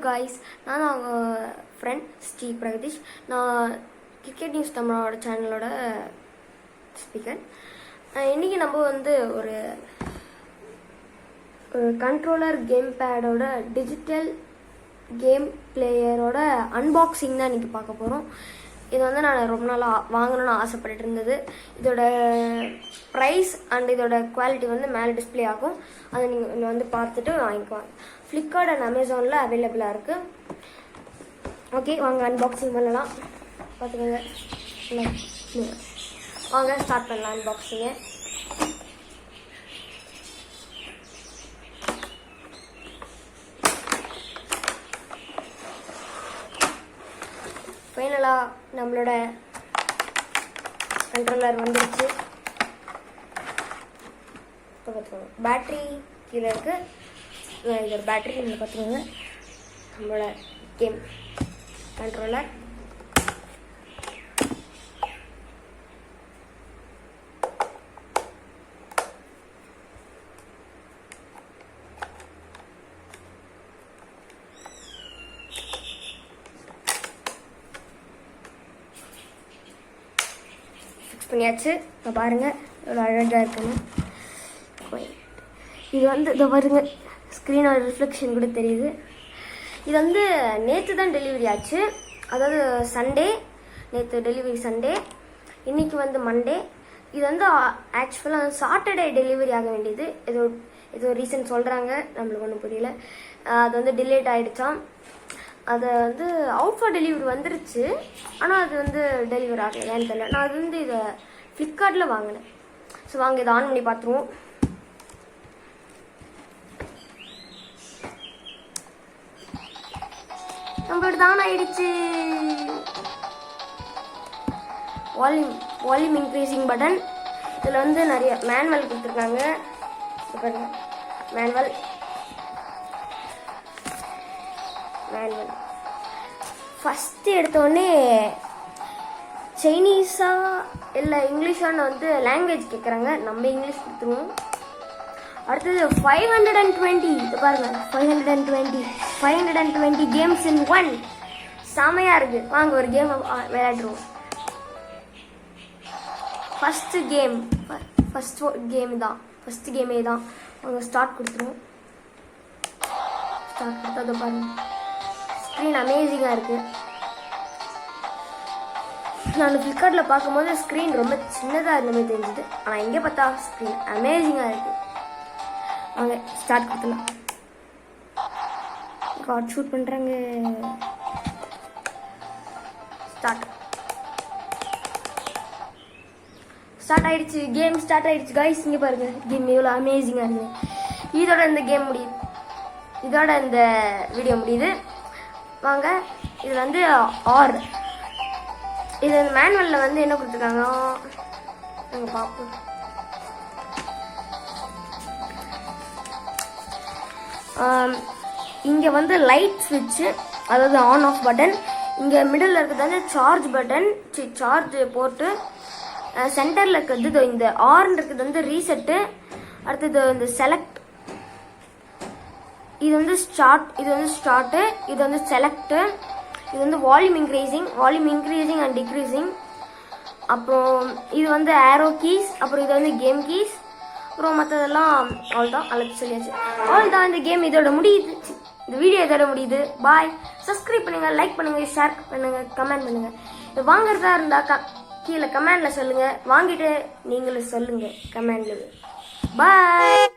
Guys, நான் தான் அவங்க ஃப்ரெண்ட் ஸ்ரீ பிரகதீஷ். நான் கிரிக்கெட் நியூஸ் தமிழோட சேனலோட ஸ்பீக்கர். இன்றைக்கி நம்ம ஒரு கண்ட்ரோலர் கேம் பேடோட டிஜிட்டல் கேம் பிளேயரோட அன்பாக்சிங் தான் இன்றைக்கி பார்க்க போகிறோம். இது நான் ரொம்ப நாளாக வாங்கணும்னு ஆசைப்பட்டு இருந்தது. இதோட ப்ரைஸ் அண்ட் இதோட குவாலிட்டி மேலே டிஸ்பிளே ஆகும். அதை நீங்கள் பார்த்துட்டு வாங்கிக்குவாங்க. ஃப்ளிப்கார்ட் அண்ட் அமேசானில் அவைலபிளாக இருக்குது. ஓகே, வாங்க அன்பாக்சிங் பண்ணலாம். பார்த்துக்கோங்க, வாங்க ஸ்டார்ட் பண்ணலாம் அன்பாக்சிங்கை. ஃபைனலாக நம்மளோட கண்ட்ரோலர் வந்துருச்சு. இப்போ பார்த்துக்கோங்க, பேட்ரி கீழே இருக்குது. இதோட பேட்ரி நீங்கள் பார்த்துக்கோங்க. நம்மளோட கேம் கண்ட்ரோலர் பண்ணியாச்சு. இப்போ பாருங்கள் எவ்வளோ அழகாக இருக்குன்னு. இது இதை பாருங்க, ஸ்க்ரீனோட ரிஃப்ளெக்ஷன் கூட தெரியுது. இது நேற்று தான் டெலிவரி ஆச்சு. அதாவது சண்டே, நேற்று டெலிவரி சண்டே, இன்றைக்கி மண்டே. இது ஆக்சுவலாக சாட்டர்டே டெலிவரி ஆக வேண்டியது. ஏதோ ரீசன் சொல்கிறாங்க, நம்மளுக்கு ஒன்றும் புரியல. அது டிலேட் ஆகிடுச்சாம். அது அவுட் ஃபார் டெலிவரி வந்துருச்சு. ஆனால் அது டெலிவரி ஆகலை, ஏன்னு தெரியல. நான் அது இதை ஃப்ளிப்கார்ட்டில் வாங்கினேன். ஸோ வாங்க இதை ஆன் பண்ணி பார்த்துருவோம். நம்மளோட தான் ஆயிடுச்சு. Volume increasing button. இதில் நிறைய மேனுவல் கொடுத்துருக்காங்க. மேனுவல் ஃபஸ்ட்டு எடுத்தோடனே சைனீஸா இல்லை இங்கிலீஷான்னு லாங்குவேஜ் கேட்குறாங்க. நம்ம இங்கிலீஷ் கொடுத்துருவோம். அடுத்தது 520. இது பாருங்கள், 520 கேம்ஸ் இன் ஒன். செமையாக இருக்குது. வாங்க ஒரு கேம் விளையாடுறோம். ஃபஸ்ட்டு கேமே தான். அவங்க ஸ்டார்ட் கொடுத்துருவோம். ஸ்டார்ட் கொடுத்தது பாருங்கள், ஸ்க்ரீன் அமேசிங்காக இருக்குது. நான் ஃப்ளிப்கார்ட்டில் பார்க்கும்போது ஸ்க்ரீன் ரொம்ப சின்னதாக இருந்த மாதிரி தெரிஞ்சுது. ஆனால் இங்கே பார்த்தா ஸ்க்ரீன் அமேசிங்காக இருக்குது. வாங்க ஸ்டார்ட் கொடுத்துலாம். கார்ட் ஷூட் பண்ணுறாங்க. ஸ்டார்ட் ஆகிடுச்சு. கேம் ஸ்டார்ட் ஆகிடுச்சு காய்ஸ். இங்கே பாருங்கள், கேம் எவ்வளோ அமேசிங்காக இருக்குது. இதோட இந்த கேம் முடியுது. இதோட இந்த வீடியோ முடியுது. வாங்க, இது ஆர். இது மேனுவலில் என்ன கொடுத்துருக்காங்க நாங்கள் பார்ப்போம். இங்கே லைட் ஸ்விட்சு, அதாவது ஆன் ஆஃப் பட்டன். இங்கே மிடில் இருக்கிறது சார்ஜ் பட்டன், சார்ஜ் போட்டு. சென்டரில் இருக்கிறது இந்த ஆர்ன்னு இருக்கிறது ரீசெட்டு. அடுத்தது இந்த செலக்ட். இது ஸ்டார்ட். இது ஸ்டார்ட்டு. இது செலக்ட்டு. இது வால்யூம் இன்க்ரீசிங் அண்ட் டிக்ரீசிங். அப்புறம் இது ஆரோ கீஸ். அப்புறம் இது கேம் கீஸ். அப்புறம் மற்றதெல்லாம் அவ்வளோதான். அழைச்சி சொல்லியாச்சு. அவ்வளோதான், இந்த கேம் இதோட முடியுது. இந்த வீடியோ இதோட முடியுது. பாய். சப்ஸ்கிரைப் பண்ணுங்கள், லைக் பண்ணுங்கள், ஷேர் பண்ணுங்கள், கமெண்ட் பண்ணுங்கள். இது வாங்குறதா இருந்தால் கீழே கமெண்டில் சொல்லுங்கள். வாங்கிட்டு நீங்களும் சொல்லுங்கள் கமெண்டில். பாய்.